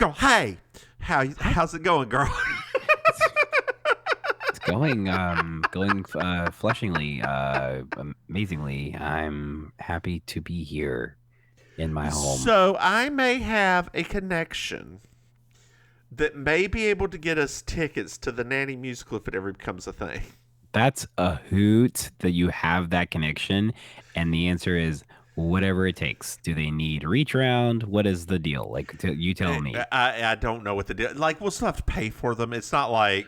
girl. Hey, how's it going, girl? It's going flushingly, amazingly. I'm happy to be here in my home. So I may have a connection that may be able to get us tickets to the Nanny musical if it ever becomes a thing. That's a hoot that you have that connection, and the answer is whatever it takes. Do they need a reach around? What is the deal? Like, you tell me. I don't know what the deal. Like, we'll still have to pay for them. It's not like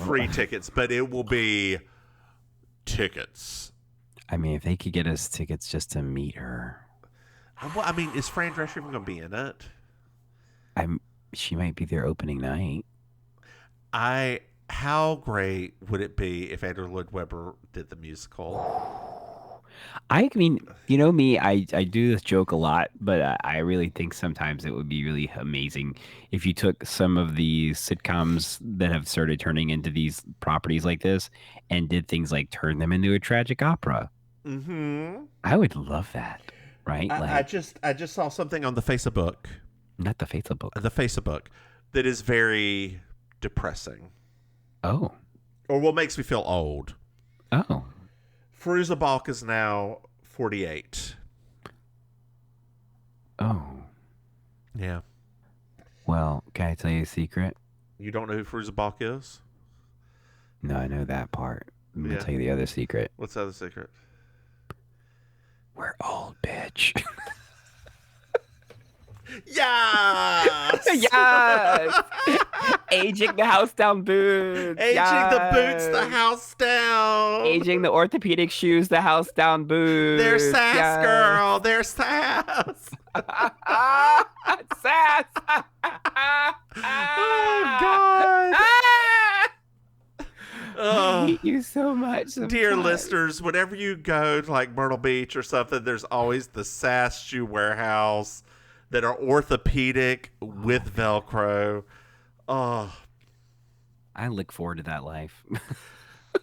free tickets, but it will be tickets. I mean, if they could get us tickets just to meet her. Well, I mean, is Fran Drescher even going to be in it? She might be their opening night. How great would it be if Andrew Lloyd Webber did the musical? I mean, you know me, I do this joke a lot, but I really think sometimes it would be really amazing if you took some of these sitcoms that have started turning into these properties like this and did things like turn them into a tragic opera. Mm-hmm. I would love that, right? I just saw something on the Facebook. Not the Facebook. The Facebook that is very depressing. Oh. Or what makes me feel old. Oh. Fairuza Balk is now 48. Oh. Yeah. Well, can I tell you a secret? You don't know who Fairuza Balk is? No, I know that part. I'm going to tell you the other secret. What's the other secret? We're old, bitch. Yes! Yes! Aging the house down boots. Aging the boots, the house down. Aging the orthopedic shoes, the house down boots. They're sass, girl. They're sass. Sass. Oh, God. I hate you so much. Dear listeners, whenever you go to like Myrtle Beach or something, there's always the Sass Shoe Warehouse that are orthopedic with Velcro. Oh, I look forward to that life.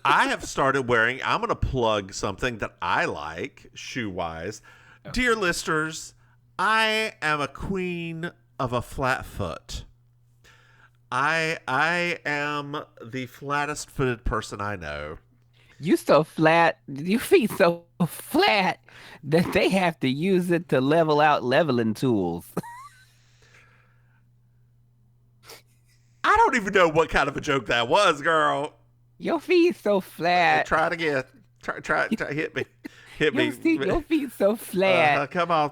I have started wearing, I'm going to plug something that I like shoe-wise. Okay. Dear listeners, I am a queen of a flat foot. I am the flattest footed person I know. You so flat, your feet so flat that they have to use it to level out leveling tools. I don't even know what kind of a joke that was, girl. Your feet so flat. Try it again. Try hit me. Hit me. Your feet so flat. Come on.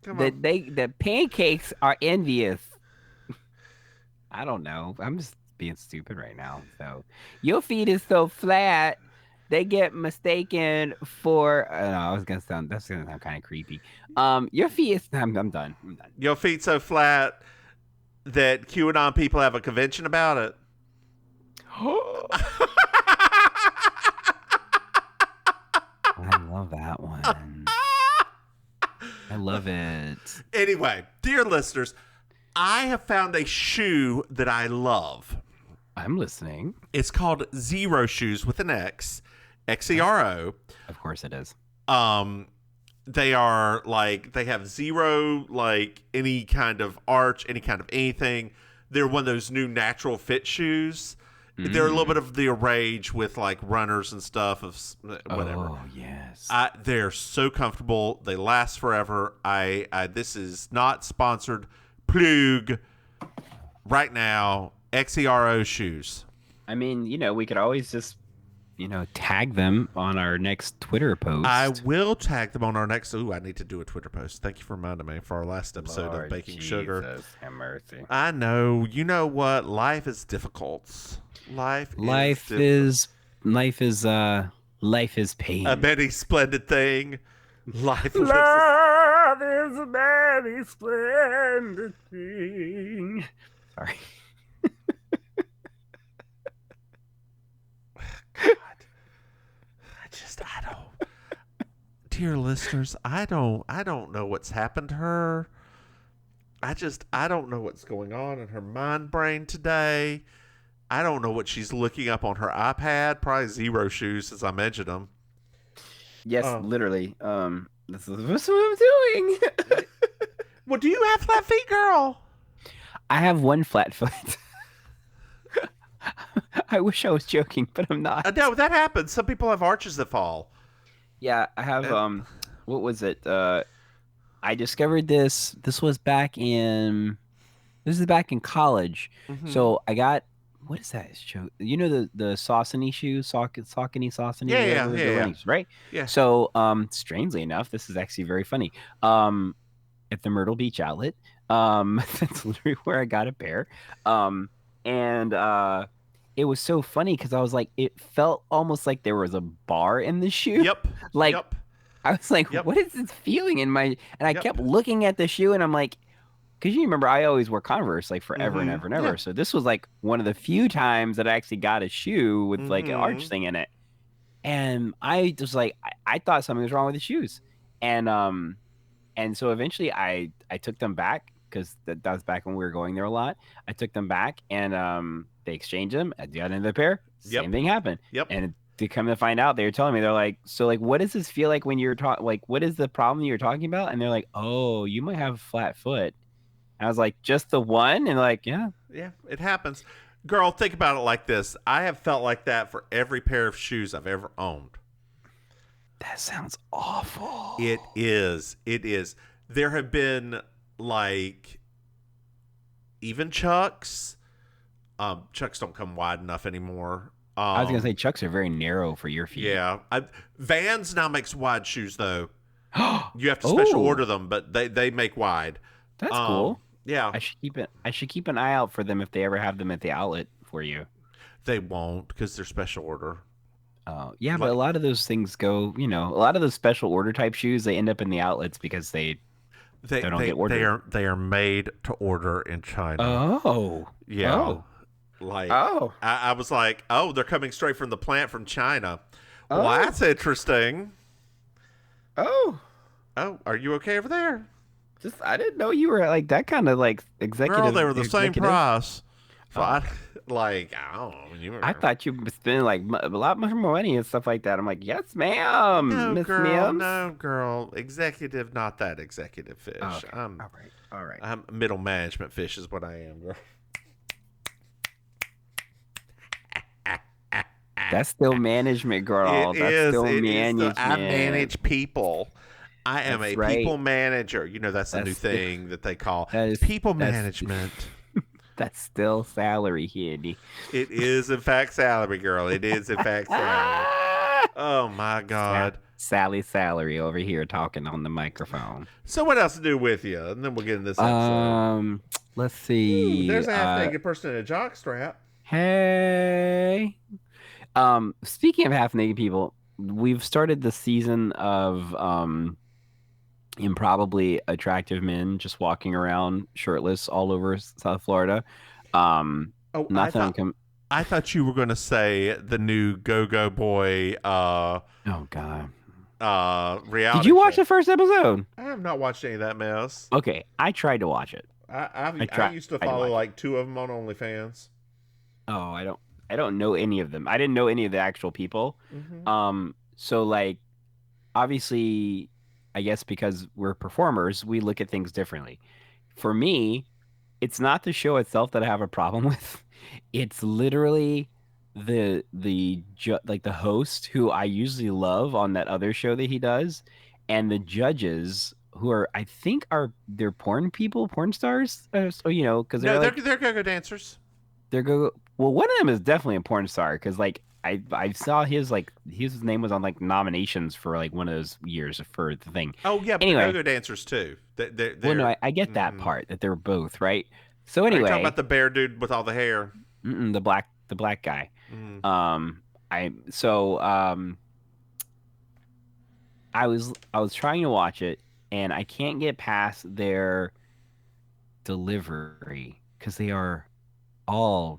Come on. The pancakes are envious. I don't know. I'm just being stupid right now. So your feet is so flat, they get mistaken for. I was gonna sound. That's gonna sound kind of creepy. Your feet is. I'm done. Your feet so flat that QAnon people have a convention about it. I love that one. I love it. Anyway, dear listeners, I have found a shoe that I love. I'm listening. It's called Zero Shoes with an X, Xero. Of course it is. They are like, they have zero, like any kind of arch, any kind of anything. They're one of those new natural fit shoes. They're a little bit of the rage with like runners and stuff of whatever. Oh, yes. They're so comfortable. They last forever. This is not sponsored. Plug right now. Xero shoes. I mean, we could always just, tag them on our next Twitter post. I will tag them on our next. Ooh, I need to do a Twitter post. Thank you for reminding me for our last episode of Baking Sugar. Have mercy. I know. You know what? Life is difficult. Life is pain. A many splendid thing. Love is a many splendid thing. Sorry. God. I don't. Dear listeners, I don't know what's happened to her. I don't know what's going on in her mind brain today. I don't know what she's looking up on her iPad. Probably Zero Shoes, as I mentioned them. Yes, literally. This is what I'm doing. Well, do you have flat feet, girl? I have one flat foot. I wish I was joking, but I'm not. No, that happens. Some people have arches that fall. Yeah, I have And, what was it? I discovered this. This is back in college. mm-hmm. So I got, what is that shoe? You know the Saucony shoes, Saucony, Yeah, yeah, whatever, yeah, the yeah, running shoes, right? yeah. So strangely enough, this is actually very funny. At the Myrtle Beach outlet. That's literally where I got a pair. Um, and it was so funny because I was like, it felt almost like there was a bar in the shoe. Yep, Like yep, I was like, yep, what is this feeling in my? And I yep. kept looking at the shoe, and I'm like, because you remember, I always wore Converse like forever and Mm-hmm. ever and Yeah. ever. So this was like one of the few times that I actually got a shoe with like an arch Mm-hmm. thing in it, and I just like I thought something was wrong with the shoes, and so eventually I took them back because that was back when we were going there a lot. I took them back and they exchanged them. I got another pair. Same Yep. thing happened. Yep. And to come to find out, they were telling me, they're like, so like, what does this feel like when you're talking? Like, what is the problem you're talking about? And they're like, oh, you might have a flat foot. And I was like, just the one? And like, yeah. Yeah, it happens. Girl, think about it like this. I have felt like that for every pair of shoes I've ever owned. That sounds awful. It is. It is. There have been like even Chucks. Chucks don't come wide enough anymore. I was gonna say Chucks are very narrow for your feet. Yeah. Vans now makes wide shoes though. You have to special order them, but they make wide. That's cool. Yeah. I should keep an eye out for them if they ever have them at the outlet for you. They won't because they're special order. Oh, yeah, but a lot of those things go, a lot of those special order type shoes, they end up in the outlets because they don't get ordered. They are made to order in China. Oh. Yeah. Oh. Like, oh. I was like, oh, they're coming straight from the plant from China. Oh. Well, that's interesting. Oh. Oh, are you okay over there? I didn't know you were like that kind of like executive. Girl, they were the same price. So Oh. I don't know. I thought you were spending like a lot much more money and stuff like that. I'm like, yes, ma'am, No, Miss girl, Mims. no, girl. Executive, not that executive fish. Oh, okay. I'm All right. I'm middle management fish is what I am, girl. That's still management, girl. That's still management. I manage people. I am That's a right. people manager. You know, that's the new thing that they call people management. That's still salary, Hitty. It is, in fact, salary, girl. It is, in fact, salary. Oh, my God. Sally's salary over here talking on the microphone. So what else to do with you? And then we'll get in this episode. Let's see. Ooh, there's a half-naked person in a jockstrap. Hey. Speaking of half-naked people, we've started the season of improbably attractive men just walking around shirtless all over South Florida. I thought you were going to say the new Go-Go Boy oh God. reality Did you watch show. the first episode? I have not watched any of that mess. Okay, I tried to watch it. I used to follow like two of them on OnlyFans. Oh, I don't know any of them. I didn't know any of the actual people. Mm-hmm. So like obviously I guess because we're performers, we look at things differently. For me, it's not the show itself that I have a problem with. It's literally the host who I usually love on that other show that he does, and the judges who are they're porn stars. So because they're go-go dancers. Well, one of them is definitely a porn star because like I saw his name was on like nominations for like one of those years for the thing. Oh yeah, but anyway, go-go dancers too. Well, no, I get that part that they're both right. So anyway, are you talking about the bear dude with all the hair? The black guy. Mm. I was trying to watch it and I can't get past their delivery because none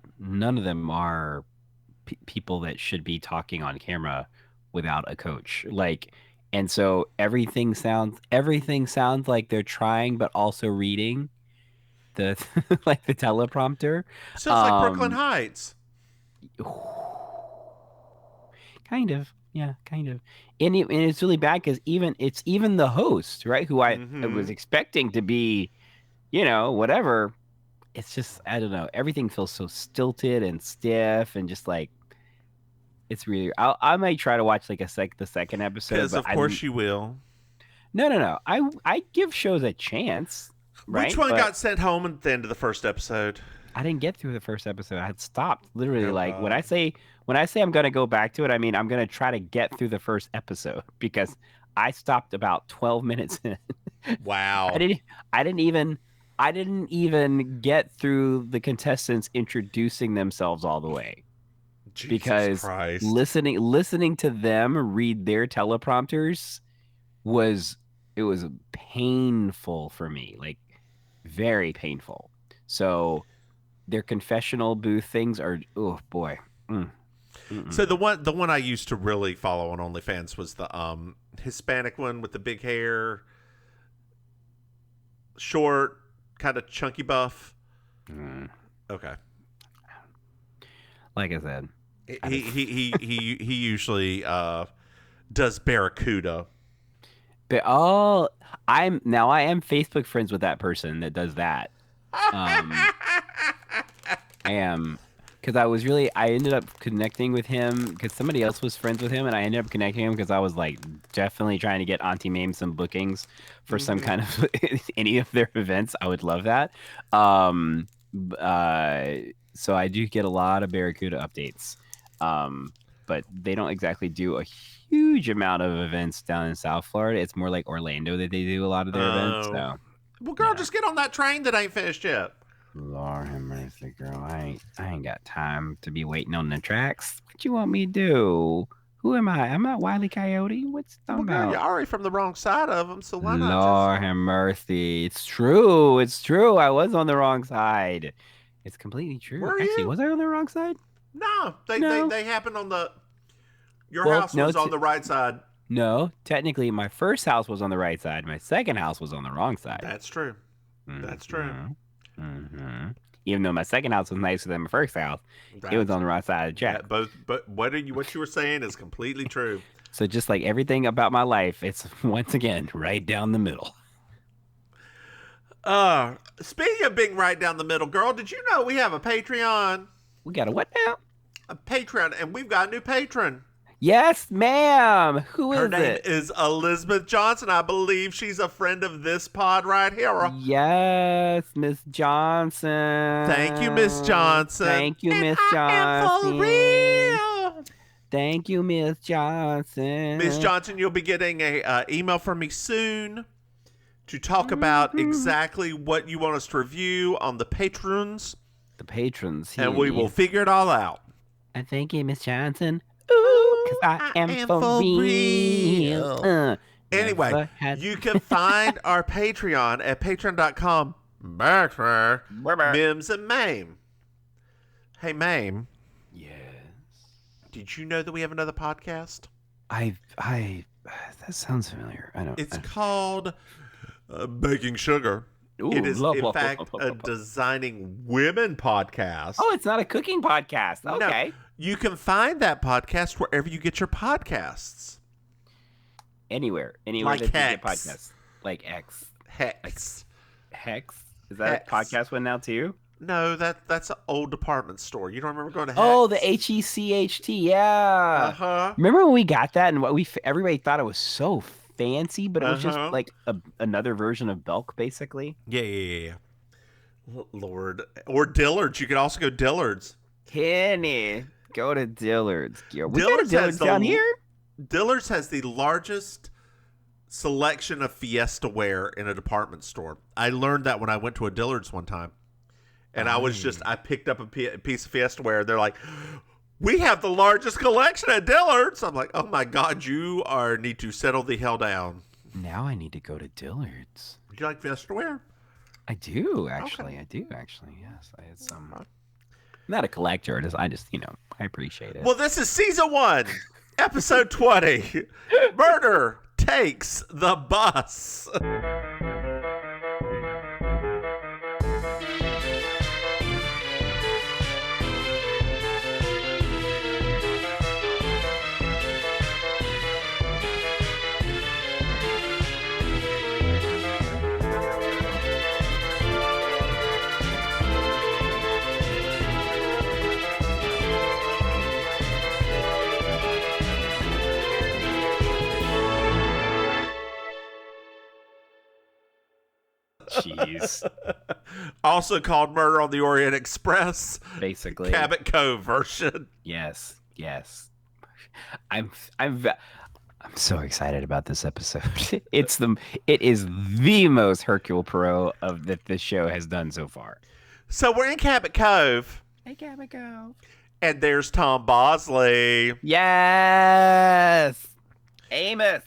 of them are people that should be talking on camera without a coach. And so everything sounds like they're trying but also reading the like the teleprompter. So it's like Brooklyn Heights. Kind of. Yeah, kind of. And it's really bad because even the host, right, who I was expecting to be, whatever, it's just, I don't know. Everything feels so stilted and stiff and just like, it's really, I might try to watch like the second episode. Because of course you will. No. I give shows a chance. Right? Which one got sent home at the end of the first episode? I didn't get through the first episode. I had stopped literally. Like when I say I'm gonna go back to it, I mean I'm gonna try to get through the first episode because I stopped about 12 minutes in. Wow. I didn't even get through the contestants introducing themselves all the way. Jesus because Christ. listening to them read their teleprompters was painful for me. Like very painful. So their confessional booth things are, oh boy. So the one I used to really follow on OnlyFans was the Hispanic one with the big hair, short, kind of chunky buff. Okay. Like I said, he usually does Barracuda. But I am Facebook friends with that person that does that. I am, because I ended up connecting with him because somebody else was friends with him, and I ended up connecting him because I was like definitely trying to get Auntie Maim some bookings for some kind of any of their events. I would love that. So I do get a lot of Barracuda updates, but they don't exactly do a huge amount of events down in South Florida. It's more like Orlando that they do a lot of their events. So, well, girl, just get on that train that ain't finished yet. Lord have mercy, girl. I ain't got time to be waiting on the tracks. What you want me to do? Who am I? I'm not Wile E. Coyote. What's talking about? Girl, you're already from the wrong side of them, so why not? Lord have mercy. It's true. I was on the wrong side. It's completely true. Actually, was I on the wrong side? No. They happened on the... Your house was on the right side. No, technically, my first house was on the right side. My second house was on the wrong side. That's true. That's true. Mm-hmm. Even though my second house was nicer than my first house, it was on the right side of the track. But what you were saying is completely true. So just like everything about my life, it's once again right down the middle. Speaking of being right down the middle, girl, did you know we have a Patreon? We got a what now? A Patreon, and we've got a new patron. Yes, ma'am. Who is it? Her name is Elizabeth Johnson. I believe she's a friend of this pod right here. Yes, Miss Johnson. Thank you, Miss Johnson. Thank you, Miss Johnson. For real. Thank you, Miss Johnson. Miss Johnson, you'll be getting a email from me soon to talk about exactly what you want us to review on the patrons. The patrons. And we will figure it all out. And thank you, Miss Johnson. Ooh, because I am for real. Anyway, you can find our Patreon at patreon.com. Mims and Maim. Hey, Maim. Yes. Did you know that we have another podcast? That sounds familiar. I don't. It's called Baking Sugar. Ooh, it is, in fact, a designing women podcast. Oh, it's not a cooking podcast. Okay. No, you can find that podcast wherever you get your podcasts. Anywhere like that you Hex. get podcasts. Like X. Hex. Hex? Is that Hex. a podcast one now too? No, that's an old department store. You don't remember going to Hex? Oh, the HECHT. Yeah. Uh-huh. Remember when we got that and everybody thought it was so fancy, but it was just like another version of Belk, basically. Yeah. Lord. Or Dillard's. You could also go Dillard's. Kenny, go to Dillard's. We Dillard's got a Dillard's down here. Dillard's has the largest selection of Fiesta wear in a department store. I learned that when I went to a Dillard's one time. And I picked up a piece of Fiesta wear. They're like, we have the largest collection at Dillard's. I'm like, oh my God, you need to settle the hell down. Now I need to go to Dillard's. Do you like Fiesta wear? I do, actually. Okay. I do, actually. Yes. I had some. I'm not a collector. I just, I appreciate it. Well, this is season 1, episode 20. Murder takes the bus. Jeez. Also called Murder on the Orient Express. Basically. Cabot Cove version. Yes. I'm so excited about this episode. It is the most Hercule Poirot of that this show has done so far. So we're in Cabot Cove. Hey, Cabot Cove. And there's Tom Bosley. Yes. Amos.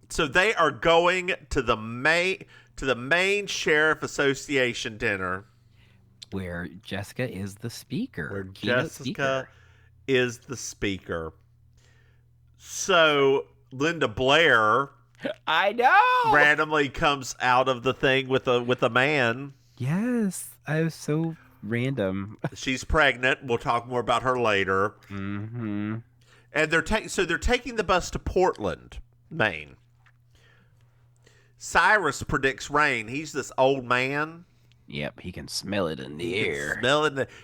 So they are going to the Maine Sheriff Association dinner. Where Jessica is the speaker. Where Jessica is the speaker. So Linda Blair, I know, randomly comes out of the thing with a man. Yes, I was so random. She's pregnant. We'll talk more about her later. Mm-hmm. And they're taking the bus to Portland, Maine. Cyrus predicts rain. He's this old man. Yep, he can smell it in the air.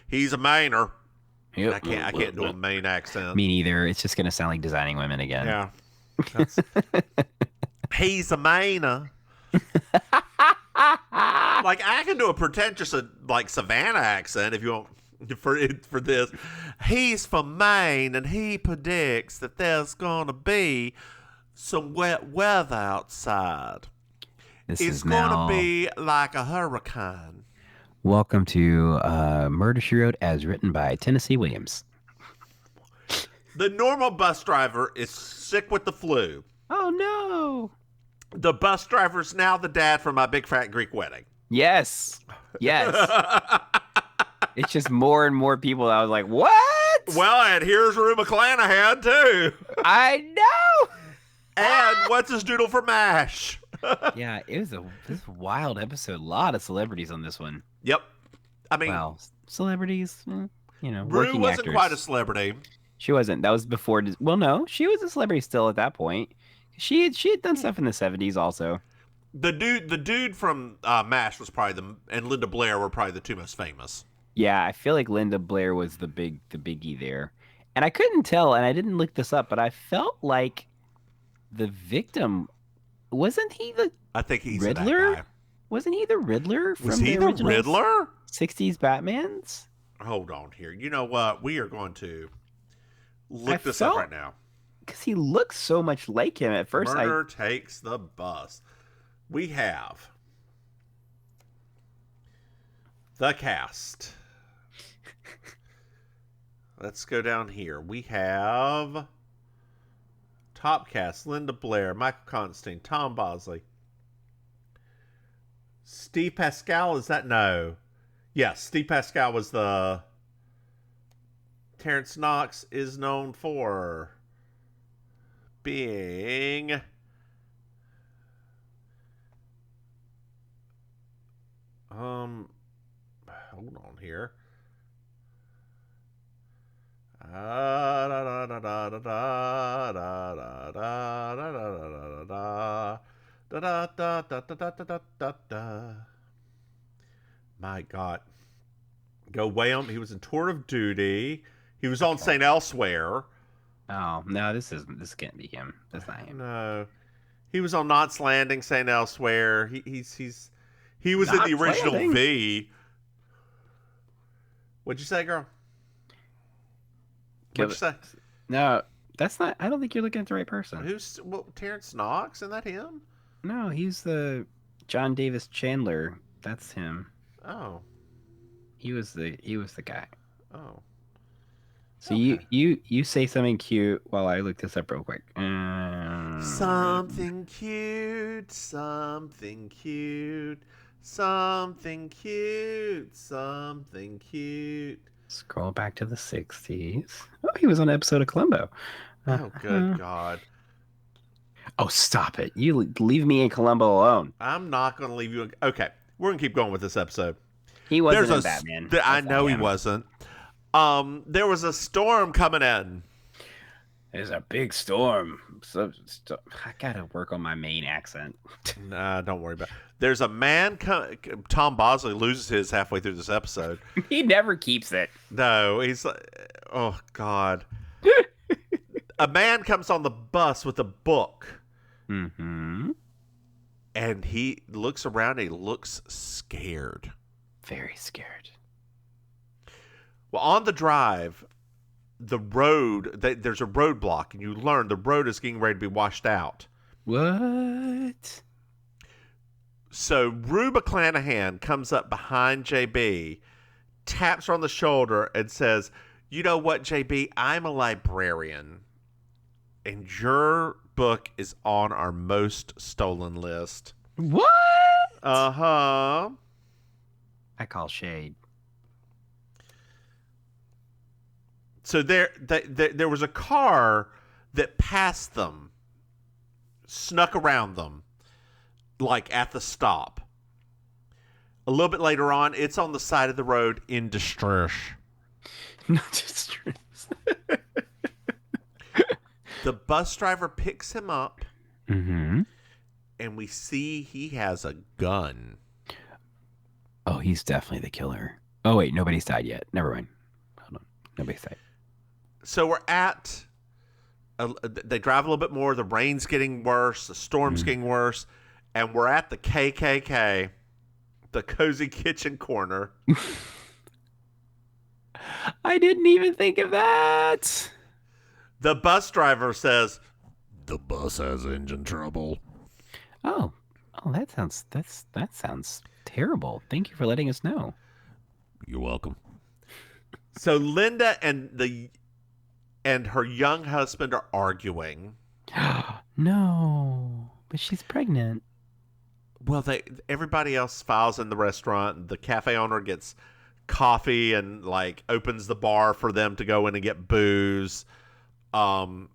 He's a Mainer. Yep. I can't do a Maine accent. Me neither. It's just gonna sound like Designing Women again. Yeah. He's a Mainer. Like, I can do a pretentious like Savannah accent if you want for this. He's from Maine and he predicts that there's gonna be some wet weather outside. It's gonna be like a hurricane. Welcome to Murder, She Wrote, as written by Tennessee Williams. The normal bus driver is sick with the flu. Oh, no. The bus driver's now the dad from My Big Fat Greek Wedding. Yes. It's just more and more people. I was like, what? Well, and here's Rue McClanahan, too. I know. And what's his doodle for MASH? Yeah, this was a wild episode. A lot of celebrities on this one. Yep. I mean, well, celebrities, Rue working wasn't actors. quite a celebrity. She wasn't. That was before. Well, no, she was a celebrity still at that point. She had done stuff in the 70s also. The dude from MASH was probably and Linda Blair were probably the two most famous. Yeah, I feel like Linda Blair was the biggie there, and I couldn't tell, and I didn't look this up, but I felt like the victim wasn't he the? I think he's Riddler. That guy. Wasn't he the Riddler? From Was he the the Riddler? 60s Batmans? Hold on here. You know what? We are going to look this up right now. Because he looks so much like him at first. Murder takes the bus. We have the cast. Let's go down here. We have top cast: Linda Blair, Michael Constantine, Tom Bosley, Steve Pascal. Is that no? Yes, Steve Pascal was the. Terrence Knox is known for being hold on here. My God. Go Wham. He was in Tour of Duty. He was on St. Elsewhere. Oh, no, this can't be him. That's not him. No. He was on Knots Landing, St. Elsewhere. He was in the original Landing. V. What'd you say, girl? What'd you say? No, that's not. I don't think you're looking at the right person. Terrence Knox? Isn't that him? No, he's the John Davis Chandler. That's him. Oh. He was the guy. Oh. So okay. you say something cute while I look this up real quick. Something cute, something cute, something cute, something cute. Scroll back to the 60s. Oh, he was on an episode of Columbo. Oh, good God. Oh, stop it. You leave me in Columbo alone. I'm not going to leave you. Okay, we're going to keep going with this episode. He wasn't in Batman. I know he wasn't. There was a storm coming in. There's a big storm. I gotta work on my Maine accent. Nah, don't worry about it. There's a man. Tom Bosley loses his halfway through this episode. He never keeps it. No, he's like, oh God. A man comes on the bus with a book. Mm-hmm. And he looks around and he looks scared. Very scared. Well, on the drive, the road, there's a roadblock, and you learn the road is getting ready to be washed out. What? So Rue McClanahan comes up behind JB, taps her on the shoulder, and says, "You know what, JB? I'm a librarian, and your book is on our most stolen list." What? Uh-huh. I call shade. So there was a car that passed them, snuck around them, like at the stop. A little bit later on, it's on the side of the road in distress. Not distress. The bus driver picks him up, Mm-hmm. and we see he has a gun. Oh, he's definitely the killer. Oh, wait, nobody's died yet. Never mind. Hold on. Nobody's died. So we're at... they drive a little bit more. The rain's getting worse. The storm's getting worse. And we're at the KKK, the Cozy Kitchen Corner. I didn't even think of that. The bus driver says, "The bus has engine trouble." Oh, that sounds terrible. Thank you for letting us know. You're welcome. So Linda and her young husband are arguing. No, but she's pregnant. Well, everybody else files in the restaurant. The cafe owner gets coffee and like opens the bar for them to go in and get booze. And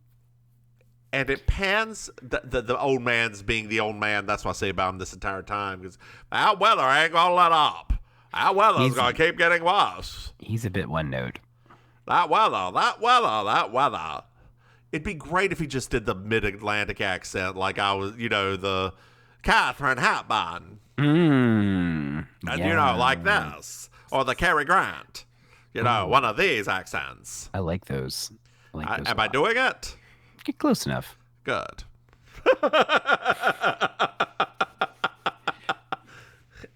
it pans the old man's being the old man. That's what I say about him this entire time, because that weather ain't gonna let up. That weather's gonna keep getting worse. He's a bit one note. That weather. It'd be great if he just did the mid-Atlantic accent, like I was, the Catherine Hepburn. And, like this. Or the Cary Grant. One of these accents. I like those. Am I doing it? Get close enough. Good.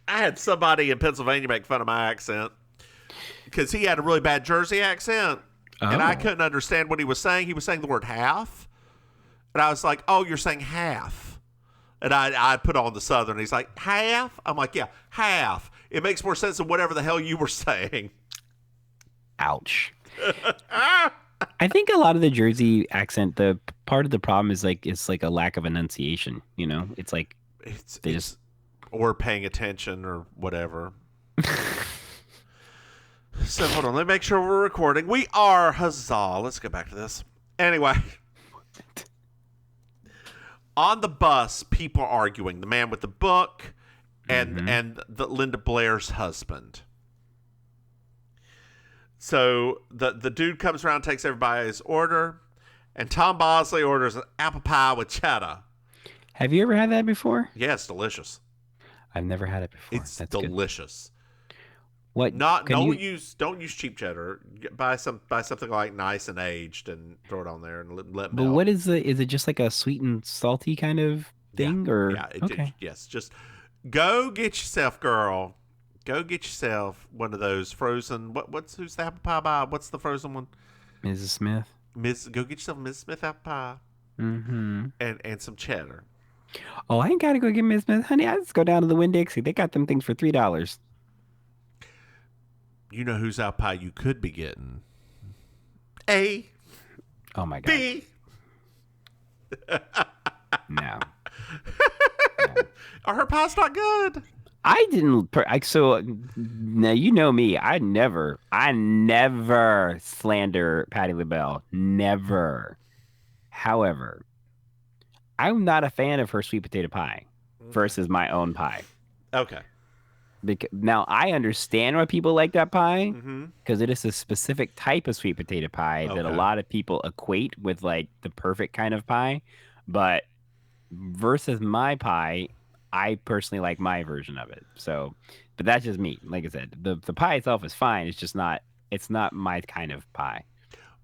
I had somebody in Pennsylvania make fun of my accent because he had a really bad Jersey accent. And I couldn't understand what he was saying. He was saying the word half. And I was like, "Oh, you're saying half." And I put on the Southern. He's like, "Half?" I'm like, "Yeah, half. It makes more sense than whatever the hell you were saying." Ouch. I think a lot of the Jersey accent, the part of the problem is it's like a lack of enunciation. It's like or paying attention or whatever. So hold on, let me make sure we're recording. We are. Huzzah! Let's go back to this. Anyway, on the bus, people are arguing. The man with the book and the Linda Blair's husband. So the dude comes around, takes everybody's order, and Tom Bosley orders an apple pie with cheddar. Have you ever had that before? Yeah, it's delicious. I've never had it before. It's delicious. Good. What? Don't use cheap cheddar. Buy something like nice and aged and throw it on there and let melt. But what is it just like a sweet and salty kind of thing? Yes. Just go get yourself, girl. Go get yourself one of those frozen. Who's the apple pie by? What's the frozen one? Mrs. Smith. Go get yourself Mrs. Smith apple pie. And some cheddar. Oh, I ain't gotta go get Mrs. Smith, honey. I just go down to the Winn-Dixie. They got them things for $3. You know whose apple pie you could be getting? A. Oh my God. B. No. Are her pies not good? I didn't. So now you know me. I never slander Patti LaBelle. Never. However, I'm not a fan of her sweet potato pie versus my own pie. Okay. Now I understand why people like that pie because it is a specific type of sweet potato pie that a lot of people equate with like the perfect kind of pie. But versus my pie, I personally like my version of it. So, but that's just me. Like I said, the pie itself is fine. It's just not. It's not my kind of pie.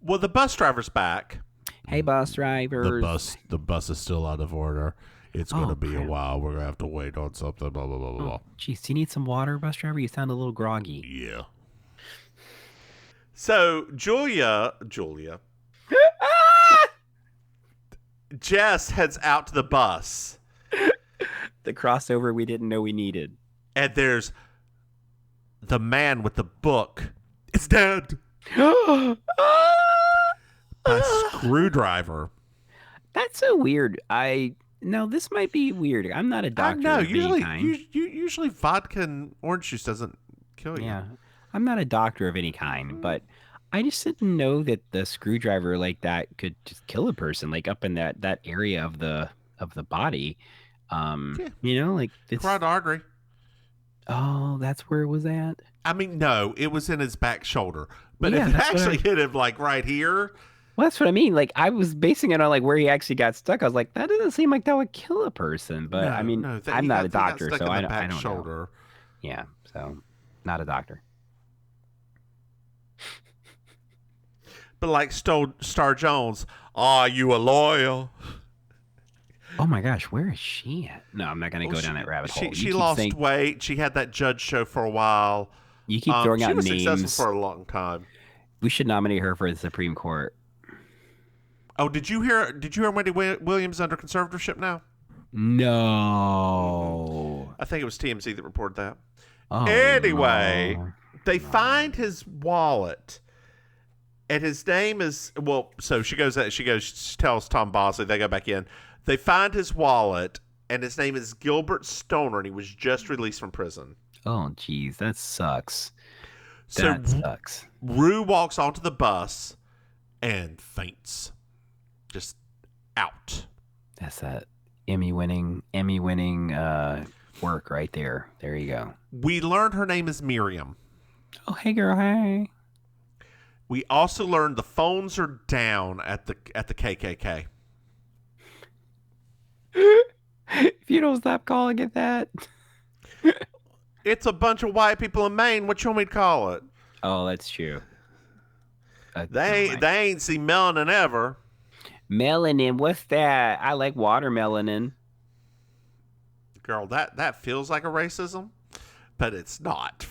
Well, the bus driver's back. Hey, bus drivers. The bus is still out of order. It's going to be a while. We're going to have to wait on something, blah, blah, blah, blah, blah. Jeez, do you need some water, bus driver? You sound a little groggy. Yeah. So, Julia, Jess heads out to the bus. The crossover we didn't know we needed. And there's the man with the book. It's dead. A screwdriver. That's so weird. No, this might be weird. I'm not a doctor. I know. Usually vodka and orange juice doesn't kill you. Yeah. I'm not a doctor of any kind, but I just didn't know that the screwdriver like that could just kill a person, like up in that area of the body. Like it's carotid artery. Oh, that's where it was at? I mean, no, it was in his back shoulder. But yeah, if it actually hit him like right here. Well, that's what I mean. Like I was basing it on like where he actually got stuck. I was like, that doesn't seem like that would kill a person. But I'm not a doctor, so I don't shoulder. Know. Yeah, so not a doctor. But like Star Jones, are you a lawyer? Oh my gosh, where is she at? No, I'm not going to go down that rabbit hole. She lost weight. She had that judge show for a while. You keep throwing out names. She was successful for a long time. We should nominate her for the Supreme Court. Oh, did you hear Wendy Williams under conservatorship now? No. I think it was TMZ that reported that. Oh, anyway, they find his wallet. And his name is, so she tells Tom Bosley, they go back in. They find his wallet, and his name is Gilbert Stoner, and he was just released from prison. Oh, geez, that sucks. That sucks. Rue walks onto the bus and faints. Just out. That's that Emmy-winning work right there. There you go. We learned her name is Miriam. Oh, hey, girl, hey. We also learned the phones are down at the KKK. If you don't stop calling it that. It's a bunch of white people in Maine. What you want me to call it? Oh, that's true. They ain't seen melanin ever. Melanin, what's that? I like watermelonin. Girl, that feels like a racism, but it's not.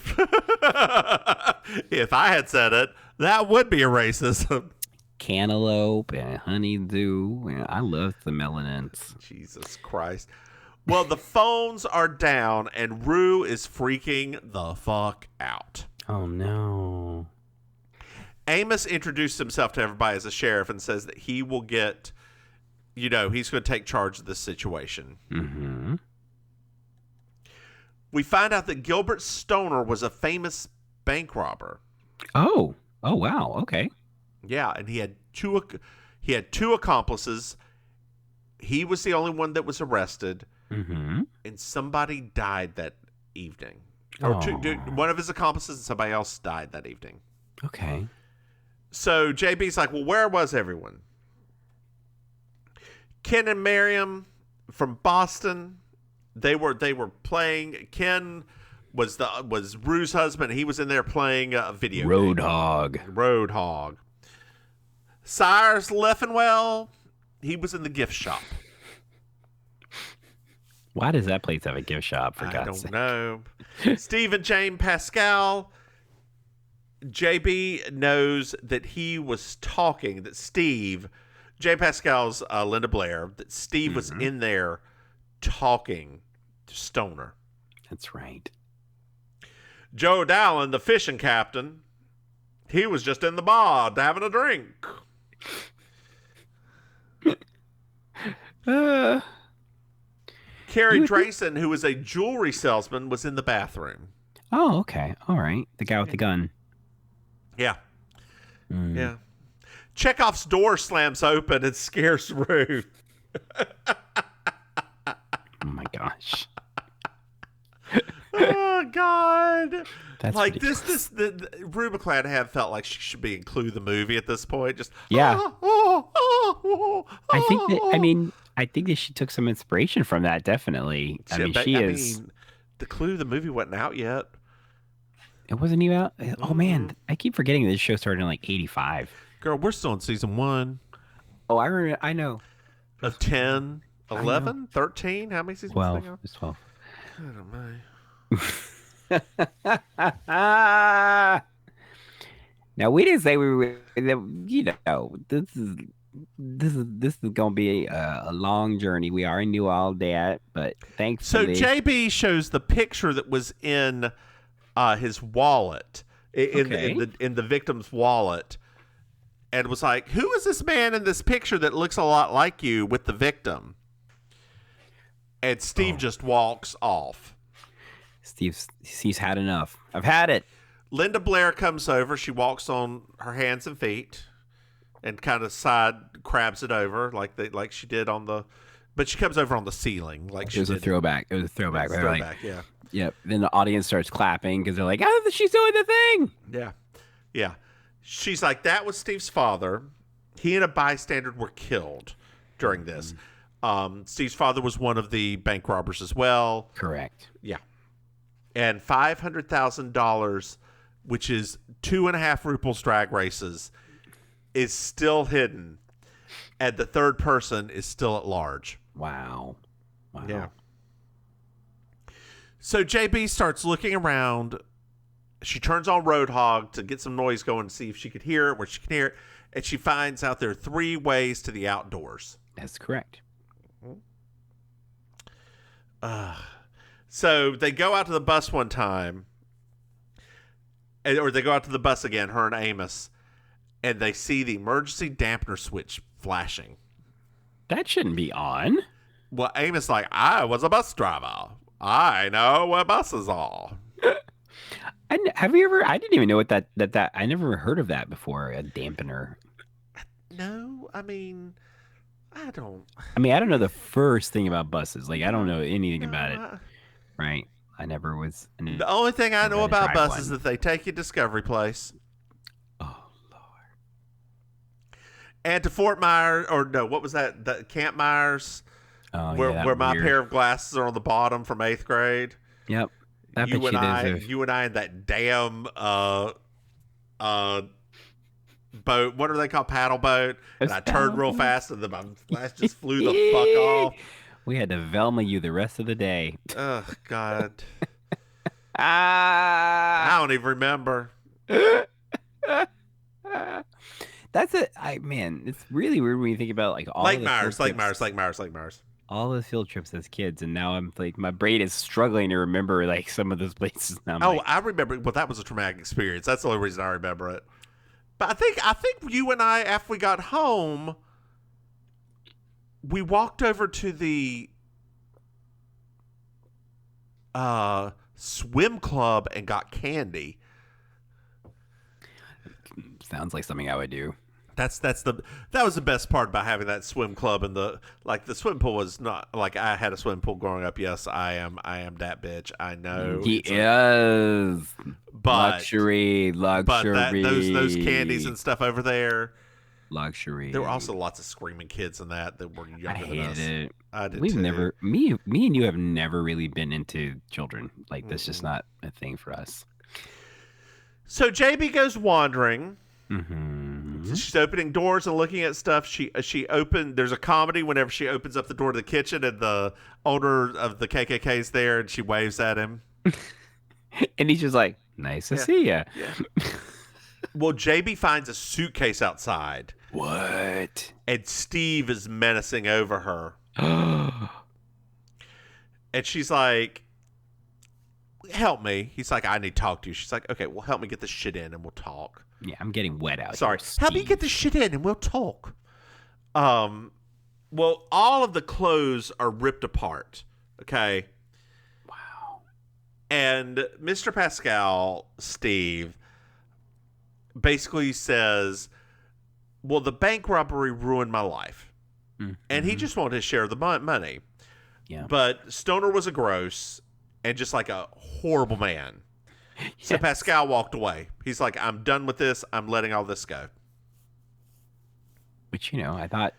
If I had said it, that would be a racism. Cantaloupe and honeydew. I love the melanins. Jesus Christ. Well, the phones are down, and Rue is freaking the fuck out. Oh, no. Amos introduced himself to everybody as a sheriff and says that he will get, he's going to take charge of this situation. Mm-hmm. We find out that Gilbert Stoner was a famous bank robber. Oh wow. Okay. Yeah, and he had two accomplices. He was the only one that was arrested. Mm-hmm. And somebody died that evening. Or one of his accomplices and somebody else died that evening. Okay. So JB's like, well, where was everyone? Ken and Miriam from Boston, they were playing. Ken was Rue's husband. He was in there playing a video game. Roadhog. Cyrus Leffenwell, he was in the gift shop. Why does that place have a gift shop, for God's sake? I don't know. Steve and Jane Pascal. JB knows that he was talking, that Steve, Jane Pascal's Linda Blair, that Steve was in there talking to Stoner. That's right. Joe Dallin, the fishing captain, he was just in the bar having a drink. Carrie Drayson, who was a jewelry salesman, was in the bathroom. Oh, okay. All right. The guy with the gun. Yeah. Yeah. Chekhov's door slams open and scares Rue. Oh, my gosh. Oh, God. That's like the Rue McClanahan felt like she should be in Clue the movie at this point. Just yeah. I think that she took some inspiration from that. Definitely. The Clue the movie wasn't out yet. It wasn't even out. Oh man, I keep forgetting this show started in like '85. Girl, we're still in season 1. Oh, I remember. I know. Of 10, 11, 13? How many seasons? 12. It's 12. I don't know. Now we didn't say we were. This is gonna be a long journey. We already knew all that, but thankfully. So JB shows the picture that was in his wallet, in the victim's wallet, and was like, "Who is this man in this picture that looks a lot like you with the victim?" And Steve just walks off. He's had enough. I've had it. Linda Blair comes over. She walks on her hands and feet and kind of side crabs it over like she did on the, but she comes over on the ceiling like it was a throwback. It was a throwback. Right? Throwback, yeah. Yep. Then the audience starts clapping because they're like, "Oh, she's doing the thing." Yeah. She's like, that was Steve's father. He and a bystander were killed during this. Steve's father was one of the bank robbers as well. Correct. Yeah. And $500,000, which is 2.5 Rupel's drag races, is still hidden. And the third person is still at large. Wow. Yeah. So JB starts looking around. She turns on Roadhog to get some noise going to see if she could hear it, where she can hear it. And she finds out there are 3 ways to the outdoors. That's correct. So they go out to the bus one time, or they go out to the bus again, her and Amos, and they see the emergency dampener switch flashing. That shouldn't be on. Well, Amos like, I was a bus driver. I know what buses are. Have you ever? I didn't even know what that. I never heard of that before. A dampener. No, I mean, I don't know the first thing about buses. Like, I don't know anything about it. Right. I never was. The only thing I know about buses is that they take you to Discovery Place. Oh, Lord. And to Fort Myers, or no, what was that? The Camp Myers, where my pair of glasses are on the bottom from 8th grade. Yep. You and I in that damn boat. What are they called? Paddle boat. And I turned real fast, and my glass just flew the fuck off. We had to Velma you the rest of the day. Oh God. I don't even remember. That's it. Man, it's really weird when you think about like all Lake Myers. All the field trips as kids, and now I'm like, my brain is struggling to remember like some of those places. Now I remember. Well, that was a traumatic experience. That's the only reason I remember it. But I think you and I, after we got home, we walked over to the swim club and got candy. Sounds like something I would do. That was the best part about having that swim club, and the swim pool was not like I had a swim pool growing up. Yes, I am that bitch. I know he is, but luxury. But those candies and stuff over there, luxury. There were also lots of screaming kids in that were younger than us. It. I did. We've too. never me and you have never really been into children. Like that's just not a thing for us. So JB goes wandering. Mm-hmm. She's opening doors and looking at stuff. There's a comedy whenever she opens up the door to the kitchen and the owner of the KKK is there and she waves at him. And he's just like, nice to see ya. Yeah. Well, JB finds a suitcase outside. What? And Steve is menacing over her. And she's like, help me. He's like, I need to talk to you. She's like, okay, well, help me get this shit in and we'll talk. Yeah, I'm getting wet out. Sorry. Help me get this shit in and we'll talk. Well, all of the clothes are ripped apart. Okay. Wow. And Mr. Pascal, Steve, basically says, well, the bank robbery ruined my life. Mm-hmm. And he just wanted to share the money. Yeah. But Stoner was a gross and just like a horrible man. Yes. So Pascal walked away. He's like, I'm done with this. I'm letting all this go. Which, I thought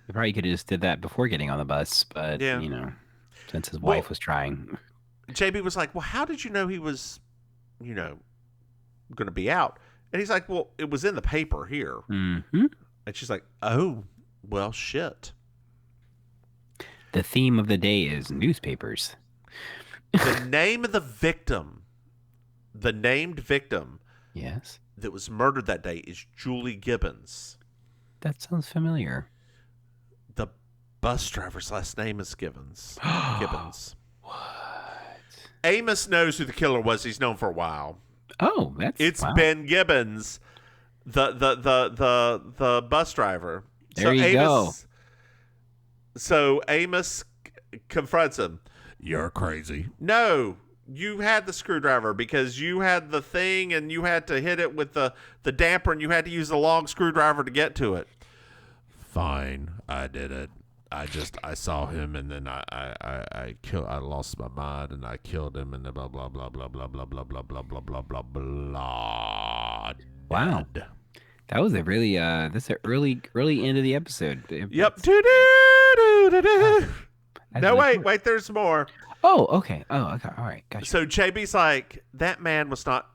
he probably could have just did that before getting on the bus. But, since his wife was trying. JB was like, well, how did you know he was, going to be out? And he's like, well, it was in the paper here. Mm-hmm. And she's like, oh, well, shit. The theme of the day is newspapers. The name of the victim, the named victim, Yes, that was murdered that day is Julie Gibbons. that sounds familiar. The bus driver's last name is Gibbons. Gibbons. What? Amos knows who the killer was. He's known for a while. Oh, It's wow. Ben Gibbons, the bus driver. There you go. So Amos confronts him. You're crazy. No, you had the screwdriver because you had the thing and you had to hit it with the damper and you had to use the long screwdriver to get to it. Fine, I did it. I saw him and then I lost my mind and I killed him and blah blah blah blah blah blah blah blah blah blah blah blah blah. Wow. That was a really that's an early end of the episode. Yep. Do. No, wait, there's more. Oh, okay. Oh, okay. All right. Gotcha. So JB's like, that man was not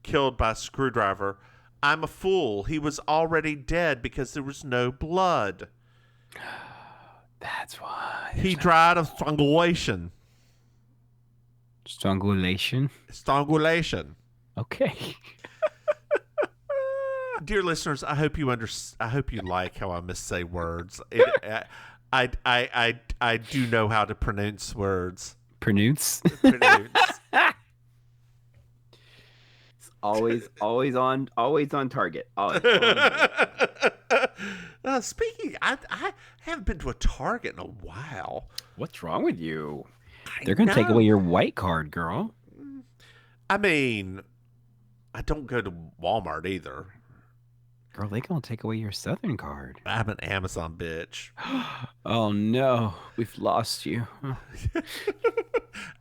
killed by a screwdriver. I'm a fool. He was already dead because there was no blood. That's why. He died of strangulation. Strangulation? Strangulation. Okay. Dear listeners, I hope you like how I missay words. I do know how to pronounce words. Pronounce. It's always on target. Speaking, I haven't been to a Target in a while. What's wrong with you? They're gonna take away your white card, girl. I mean, I don't go to Walmart either. Girl, they gonna take away your Southern card. I'm an Amazon bitch. Oh no, we've lost you.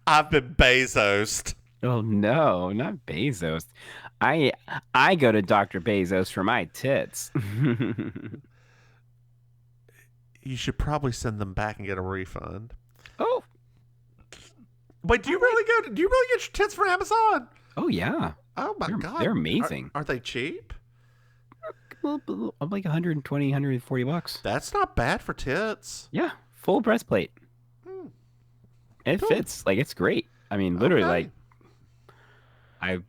I've been Bezos. Oh no, not Bezos. I go to Dr. Bezos for my tits. You should probably send them back and get a refund. Oh. Wait, do you really get your tits from Amazon? Oh yeah. Oh my God. They're amazing. Are they cheap? Like 120, 140 bucks. That's not bad for tits. Yeah, full breastplate. It fits. Like, it's great. I mean, literally, like, the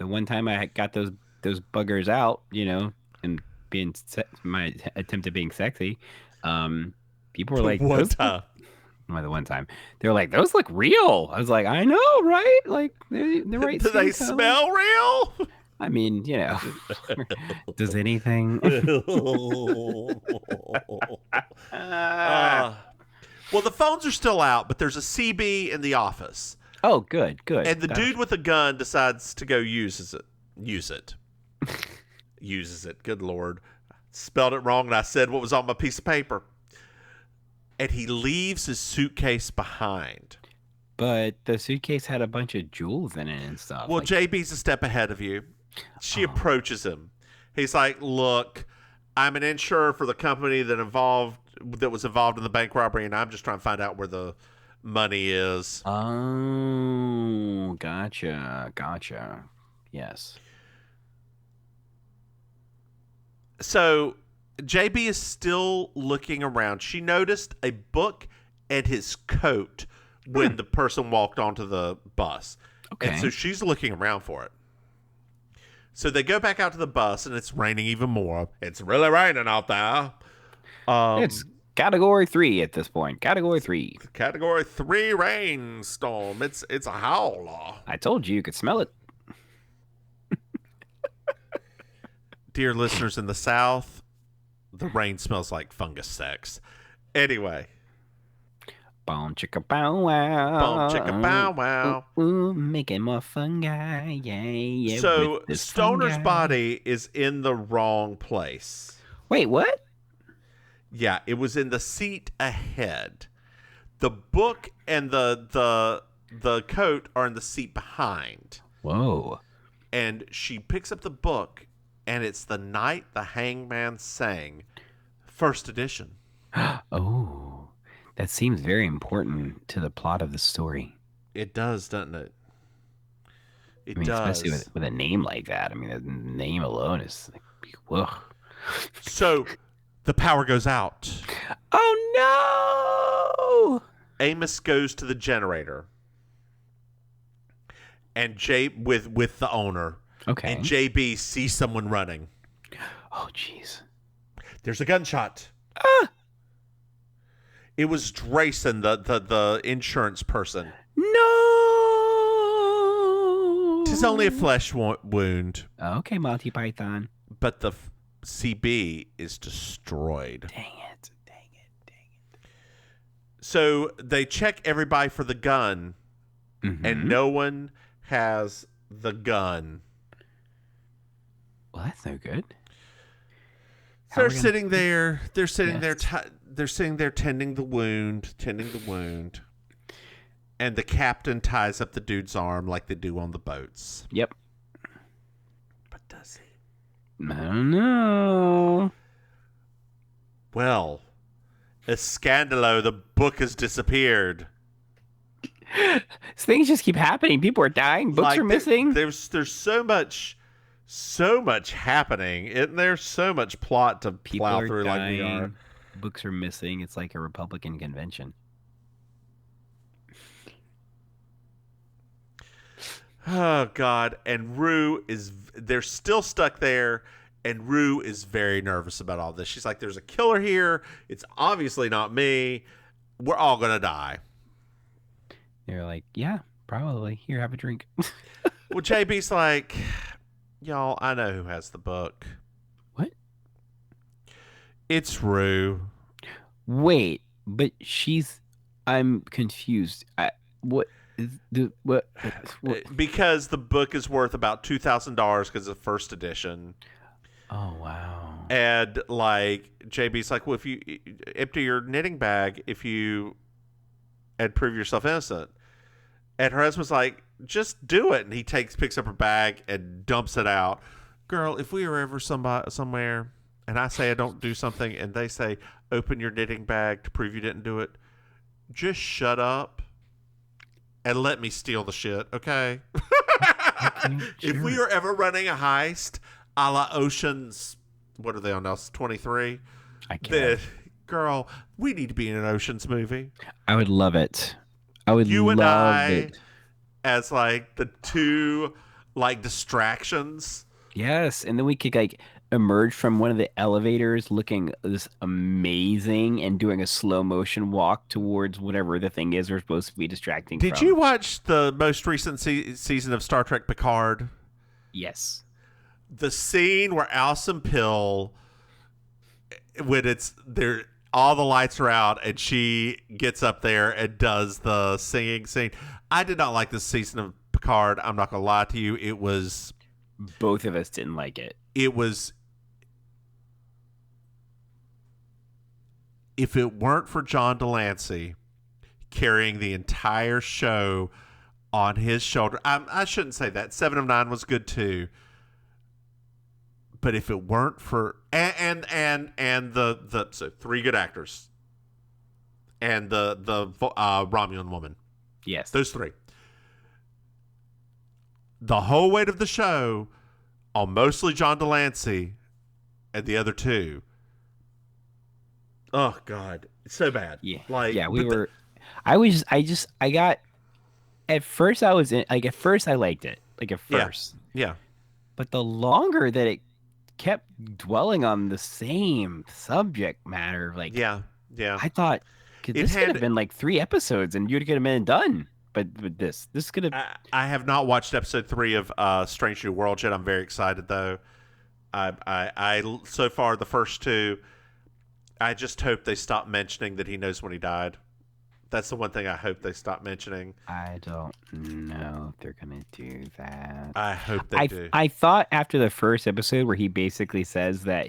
one time I got those buggers out, and being my attempt at being sexy, people were like, the one time they were like, those look real. I was like, I know, right? Like, they're right. Do they smell real? I mean, does anything? Well, the phones are still out, but there's a CB in the office. Oh, good. And the dude with the gun decides to go use it. Uses it. Good Lord. Spelled it wrong, and I said what was on my piece of paper. And he leaves his suitcase behind. But the suitcase had a bunch of jewels in it and stuff. Well, JB's a step ahead of you. She approaches him. He's like, look, I'm an insurer for the company that was involved in the bank robbery, and I'm just trying to find out where the money is. Oh, gotcha. Yes. So JB is still looking around. She noticed a book and his coat when the person walked onto the bus. Okay. And so she's looking around for it. So they go back out to the bus, and it's raining even more. It's really raining out there. It's Category 3 at this point. Category 3. Category 3 rainstorm. It's a howler. I told you could smell it. Dear listeners in the South, the rain smells like fungus sex. Anyway. Boom chicka bow wow. Boom chicka bow wow. Ooh, making more fungi. Yeah. So Stoner's body is in the wrong place. Wait, what? Yeah, it was in the seat ahead. The book and the coat are in the seat behind. Whoa. And she picks up the book, and it's The Night the Hangman Sang, first edition. Oh. That seems very important to the plot of the story. It does, doesn't it? It does. Especially with a name like that. I mean, the name alone is like, whoa. So The power goes out. Oh, no! Amos goes to the generator. And with the owner. Okay. And JB sees someone running. Oh, jeez. There's a gunshot. Ah! It was Drayson, the insurance person. No! 'Tis only a flesh wound. Okay, Monty Python. But the CB is destroyed. Dang it. So they check everybody for the gun, and no one has the gun. Well, that's no good. They're sitting there. They're sitting there. They're sitting there tending the wound, and the captain ties up the dude's arm like they do on the boats. Yep. But does he? I don't know. Well, Escandalo, the book has disappeared. Things just keep happening. People are dying. Books are missing. There's so much happening. Isn't there so much plot to plow through dying. like we are? Books are missing. It's like a Republican convention. Oh, God. And they're still stuck there, and Rue is very nervous about all this. She's like, there's a killer here. It's obviously not me. We're all going to die. They're like, yeah, probably. Here, have a drink. Well, JB's like, y'all, I know who has the book. What? It's Rue. Wait, but I'm confused. What? Because the book is worth about $2,000 because it's first edition. Oh, wow. And like JB's like, well, if you empty your knitting bag, and prove yourself innocent. And her husband's like, just do it. And he picks up her bag and dumps it out. Girl, if we were ever somewhere and I say I don't do something and they say, open your knitting bag to prove you didn't do it, just shut up and let me steal the shit, okay? Okay, sure. If we are ever running a heist a la Ocean's, what are they on now, 23? I can't. Girl, we need to be in an Ocean's movie. I would love it. I would you love and I it. As like the two like distractions. Yes, and then we could like emerge from one of the elevators looking this amazing and doing a slow motion walk towards whatever the thing is we're supposed to be distracting Did from. you watch the most recent season of Star Trek Picard? Yes. The scene where Alison Pill, when all the lights are out and she gets up there and does the singing scene. I did not like this season of Picard. I'm not going to lie to you. It was... Both of us didn't like it. It was... If it weren't for John Delancey carrying the entire show on his shoulder... I shouldn't say that. 7 of 9 was good too. But if it weren't for... And the so 3 good actors. And the Romulan woman. Yes. Those 3. The whole weight of the show on mostly John Delancey and the other 2. Oh, God. It's so bad. Yeah. Like, yeah, I got... At first, I was in... Like, at first, I liked it. Like, at first. Yeah. But the longer that it kept dwelling on the same subject matter, like... Yeah. I thought... This could have been like 3 episodes and you'd get them done. But with this could have... I have not watched episode 3 of Strange New World yet. I'm very excited, though. I so far, the first 2, I just hope they stop mentioning that he knows when he died. That's the one thing I hope they stop mentioning. I don't know if they're going to do that. I hope they do. I thought after the first episode where he basically says that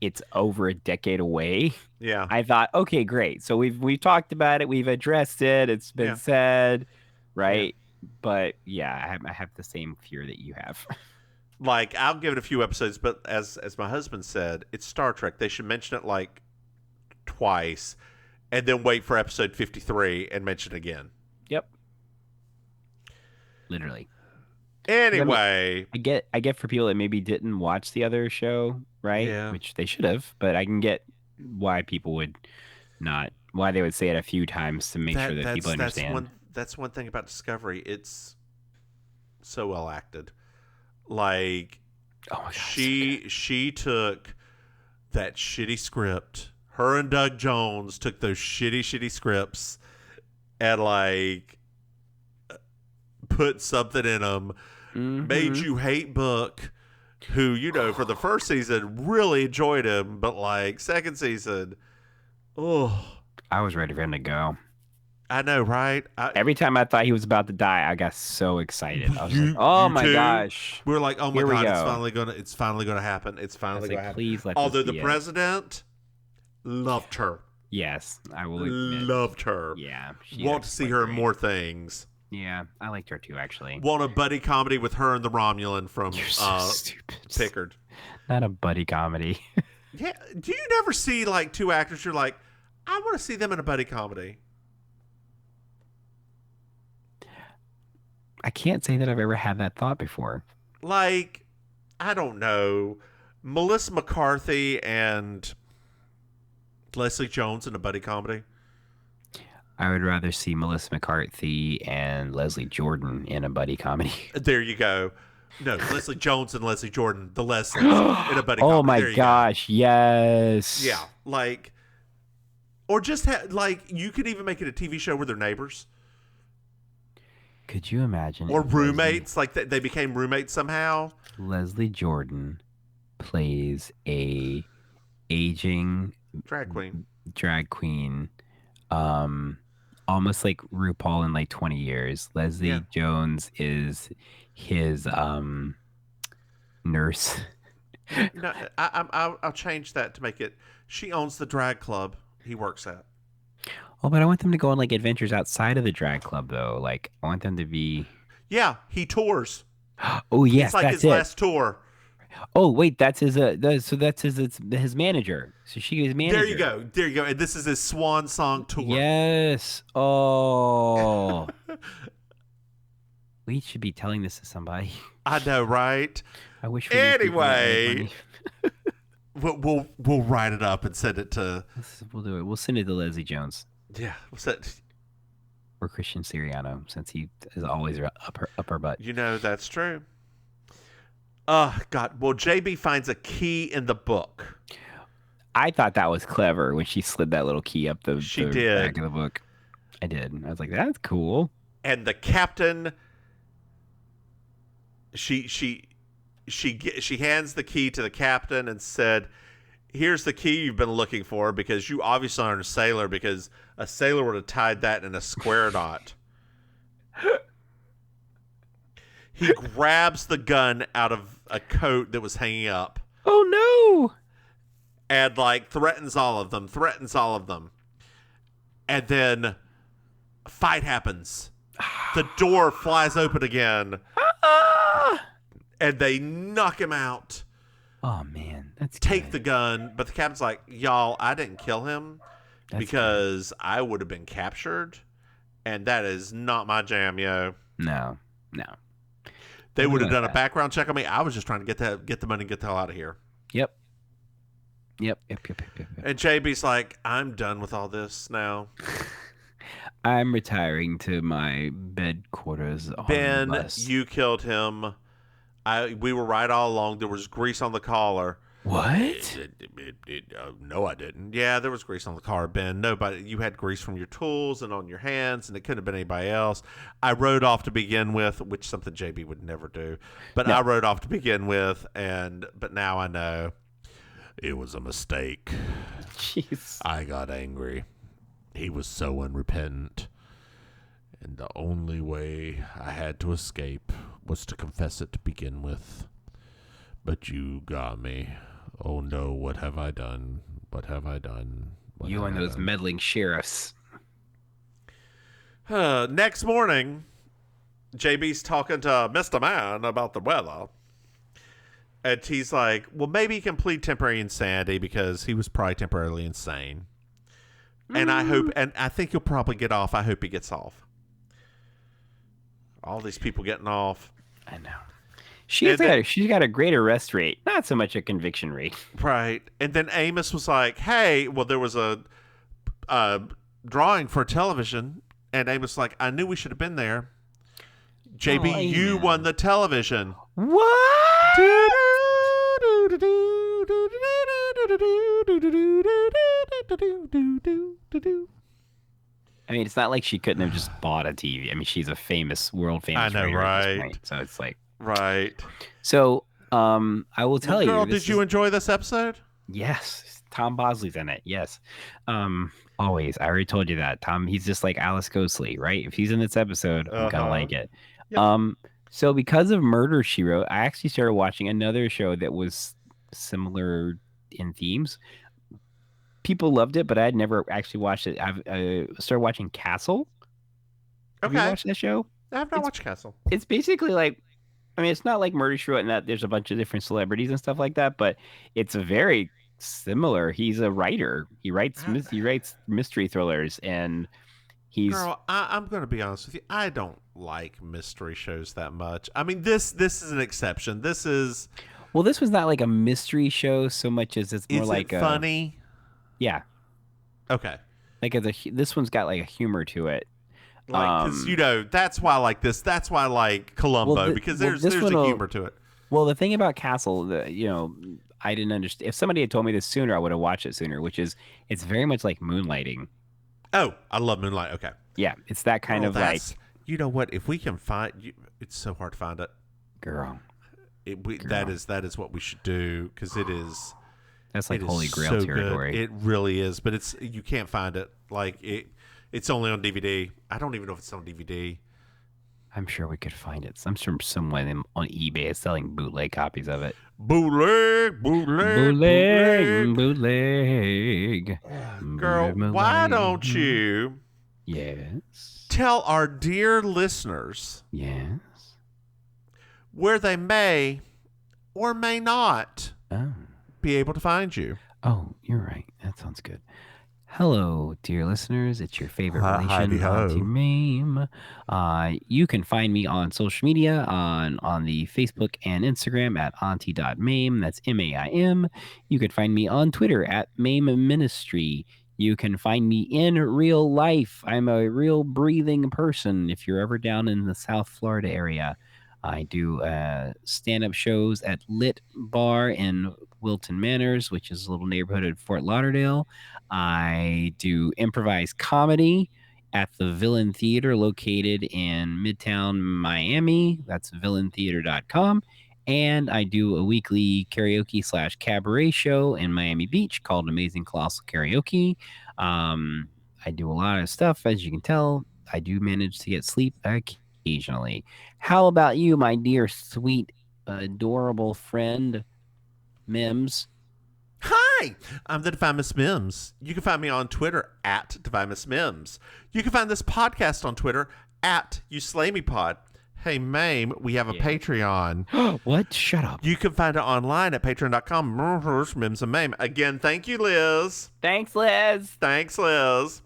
it's over a decade away. Yeah. I thought, okay, great. So we've talked about it. We've addressed it. It's been said, right? Yeah. But yeah, I have the same fear that you have. Like, I'll give it a few episodes, but as my husband said, it's Star Trek. They should mention it like twice and then wait for episode 53 and mention it again. Yep. Literally. Anyway, I get for people that maybe didn't watch the other show, right? yeah, Which they should have, but I can get why people would not, why they would say it a few times to make sure that people understand. that's one thing about Discovery. It's so well acted. Like Oh my God, she took that shitty script. Her and Doug Jones took those shitty scripts and like put something in them. Made you hate Book, who, you know, for the first season really enjoyed him, but like second season, oh, I was ready for him to go. I know, right? Every time I thought he was about to die, I got so excited. I was like, "Oh my gosh!" We were like, "Oh my Here we God, go. it's finally gonna happen. It's finally gonna happen." Please let Although this the be president loved her, yes, I will admit. loved her. Yeah, Want to see her in more things. Yeah, I liked her too, actually. Want a buddy comedy with her and the Romulan from You're so stupid. Pickard. Not a buddy comedy. Yeah, do you never see like two actors? You're like, I want to see them in a buddy comedy. I can't say that I've ever had that thought before. Like, I don't know, Melissa McCarthy and Leslie Jones in a buddy comedy. I would rather see Melissa McCarthy and Leslie Jordan in a buddy comedy. There you go. No, Leslie Jones and Leslie Jordan, the Leslies in a buddy comedy. Oh my gosh, yes. Yeah, like, or just like you could even make it a TV show where they're neighbors. Could you imagine? Or roommates, like they became roommates somehow. Leslie Jordan plays a aging drag queen, almost like RuPaul in like 20 years. Leslie Jones is his nurse. No, I'll change that to make it. She owns the drag club he works at. Oh, but I want them to go on like adventures outside of the drag club, though. Like I want them to be. Yeah, he tours. Oh yes, it's like that's his last tour. Oh wait, that's his. So that's his manager. So she is manager. There you go. And this is his swan song tour. Yes. Oh. We should be telling this to somebody. I know, right? I wish. Anyway, we'll write it up and send it to. We'll do it. We'll send it to Leslie Jones. Yeah, we'll send. Or Christian Siriano, since he is always up her butt. You know that's true. God. Well, JB finds a key in the book. I thought that was clever when she slid that little key up the back of the book. I did. I was like, that's cool. And the captain, she hands the key to the captain and said, "Here's the key you've been looking for, because you obviously aren't a sailor, because a sailor would have tied that in a square knot." He grabs the gun out of a coat that was hanging up. Oh no! And like threatens all of them. And then a fight happens. The door flies open again. And they knock him out. Oh man, that's take good. The gun, but the captain's like, "Y'all, I didn't kill him because I would have been captured, and that is not my jam, yo." No. They would have done a background check on me. I was just trying to get the money and get the hell out of here. Yep. And JB's like, "I'm done with all this now. I'm retiring to my bed quarters on Ben, the bus." You killed him. We were right all along. There was grease on the collar." What? No, I didn't. Yeah, there was grease on the car, Ben. Nobody. You had grease from your tools and on your hands, and it couldn't have been anybody else. I rode off to begin with, which something JB would never do. But no. I rode off to begin with, but now I know it was a mistake. Jeez. I got angry. He was so unrepentant, and the only way I had to escape was to confess it to begin with. But you got me. Oh no, what have I done? What have I done? You and those meddling sheriffs. Next morning, JB's talking to Mr. Man about the weather. And he's like, well, maybe he can plead temporary insanity because he was probably temporarily insane. And I think he'll probably get off. I hope he gets off. All these people getting off. I know. She's got a great arrest rate, not so much a conviction rate. Right. And then Amos was like, hey, well, there was a drawing for television. And Amos was like, I knew we should have been there. JB, you won the television. What? I mean, it's not like she couldn't have just bought a TV. I mean, she's a world famous writer at this point. So it's like... Right. So, I will tell you. Girl, did you enjoy this episode? Yes. Tom Bosley's in it. Yes. Always. I already told you that. Tom, he's just like Alice Ghostley, right? If he's in this episode, I'm going to like it. Yep. So because of Murder, She Wrote, I actually started watching another show that was similar in themes. People loved it, but I had never actually watched it. I started watching Castle. Have you watched that show? I have not watched Castle. It's basically like, I mean, it's not like Murder, She Wrote in that there's a bunch of different celebrities and stuff like that, but it's very similar. He's a writer. He writes mystery thrillers, and he's... Girl, I'm going to be honest with you. I don't like mystery shows that much. I mean, this is an exception. This is... Well, this was not like a mystery show so much as it's more like funny? Yeah. Okay. Like this one's got like a humor to it. Like, because that's why I like this. That's why I like Columbo, because there's a humor to it. Well, the thing about Castle, I didn't understand. If somebody had told me this sooner, I would have watched it sooner. Which is, it's very much like Moonlighting. Oh, I love Moonlight. Okay. Yeah, it's that kind of like. You know what? If we can find, it's so hard to find it. Girl. That is what we should do, because it is. That's like Holy Grail territory. Good. It really is, but you can't find it. Like it's only on DVD. I don't even know if it's on DVD. I'm sure we could find it. I'm sure someone on eBay is selling bootleg copies of it. Bootleg. Girl, why don't you? Yes. Tell our dear listeners. Yes. Where they may or may not be able to find you. Oh, you're right. That sounds good. Hello, dear listeners. It's your favorite relation, Auntie Maim. You can find me on social media on the Facebook and Instagram at auntie.maim. That's MAIM. You can find me on Twitter at Maim Ministry. You can find me in real life. I'm a real breathing person. If you're ever down in the South Florida area, I do stand-up shows at Lit Bar in Wilton Manors, which is a little neighborhood in Fort Lauderdale. I do improvised comedy at the Villain Theater located in Midtown Miami. That's villaintheater.com. And I do a weekly karaoke / cabaret show in Miami Beach called Amazing Colossal Karaoke. I do a lot of stuff, as you can tell. I do manage to get sleep occasionally. How about you, my dear, sweet, adorable friend, Mims? Hi, I'm the Divine Miss Mims. You can find me on Twitter at Divine Miss Mims. You can find this podcast on Twitter at You Slay Me Pod. Hey, Maim, we have a Patreon. What? Shut up. You can find it online at patreon.com. Mims and Maim. Again, thank you, Liz. Thanks, Liz. Thanks, Liz.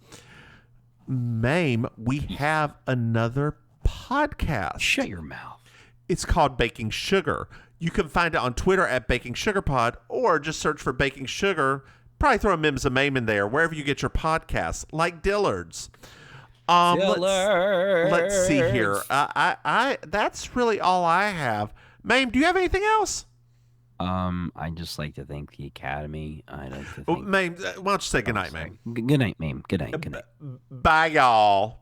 Maim, we have another podcast. Shut your mouth. It's called Baking Sugar. You can find it on Twitter at Baking Sugar Pod, or just search for Baking Sugar. Probably throw Mims and Maim in there, wherever you get your podcasts, like Dillard's. Let's see here. I that's really all I have. Maim, do you have anything else? I just like to thank the Academy. I like to thank... Maim, why don't you say goodnight, Maim? Good night, Maim. Good night. Bye, y'all.